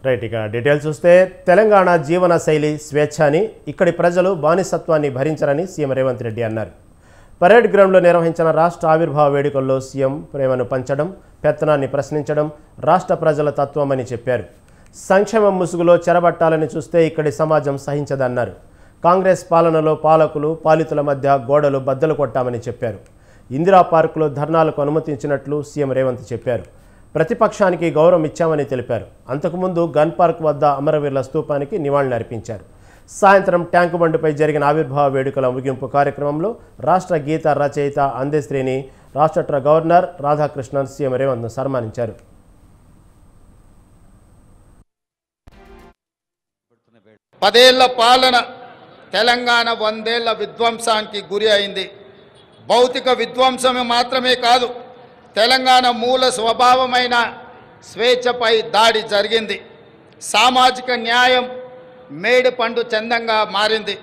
Right, ఇక details చూస్తే తెలంగాణ జీవన శైలి స్వేచ్ఛ అని, ఇక్కడి ప్రజలు బానిసత్వాన్ని భరించరని సీఎం రేవంత్ రెడ్డి అన్నారు. పరేడ్ గ్రౌండ్లో నిర్వహించిన రాష్ట్ర ఆవిర్భావ వేడుకల్లో సీఎం ప్రేమను పంచడం, పెత్తనాన్ని ప్రశ్నించడం రాష్ట్ర ప్రజల తత్వమని చెప్పారు. సంక్షేమం ముసుగులో చెరబట్టాలని చూస్తే ఇక్కడి సమాజం సహించదన్నారు. కాంగ్రెస్ పాలనలో పాలకులు పాలితుల మధ్య గోడలు బద్దలు కొట్టామని చెప్పారు. ఇందిరా పార్కులో ధర్నాలకు అనుమతించినట్లు సీఎం రేవంత్ చెప్పారు. ప్రతిపక్షానికి గౌరవం ఇచ్చామని తెలిపారు. అంతకుముందు గన్ పార్క్ వద్ద అమరవీరుల స్తూపానికి నివాళులర్పించారు. సాయంత్రం ట్యాంకు బండిపై జరిగిన ఆవిర్భావ వేడుకల ముగింపు కార్యక్రమంలో రాష్ట్ర గీత రచయిత అందెశ్రీని రాష్ట్ర గవర్నర్ రాధాకృష్ణన్ సీఎం రేవంత్ను సన్మానించారు. పదేళ్ల పాలన తెలంగాణ 100 ఏళ్ల విధ్వంసానికి గురి అయింది. భౌతిక విధ్వంసమే మాత్రమే కాదు, తెలంగాణ మూల స్వభావమైన స్వేచ్ఛపై దాడి జరిగింది. సామాజిక న్యాయం మేడి పండు చందంగా మారింది.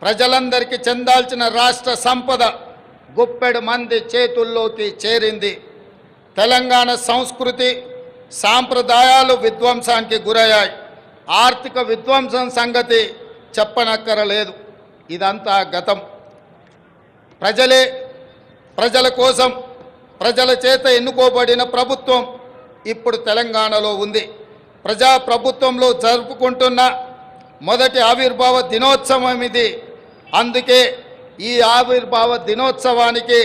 ప్రజలందరికీ చెందాల్సిన రాష్ట్ర సంపద గుప్పెడు మంది చేతుల్లోకి చేరింది. తెలంగాణ సంస్కృతి సాంప్రదాయాలు విధ్వంసానికి గురయ్యాయి. ఆర్థిక విధ్వంసం సంగతి చెప్పనక్కరలేదు. ఇదంతా గతం. ప్రజలే, ప్రజల కోసం, ప్రజల చేత ఎన్నుకోబడిన ప్రభుత్వం ఇప్పుడు తెలంగాణలో ఉంది. ప్రజాప్రభుత్వంలో జరుపుకుంటున్న మొదటి ఆవిర్భావ దినోత్సవం ఇది. అందుకే ఈ ఆవిర్భావ దినోత్సవానికి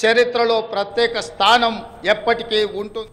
చరిత్రలో ప్రత్యేక స్థానం ఎప్పటికీ ఉంటుంది.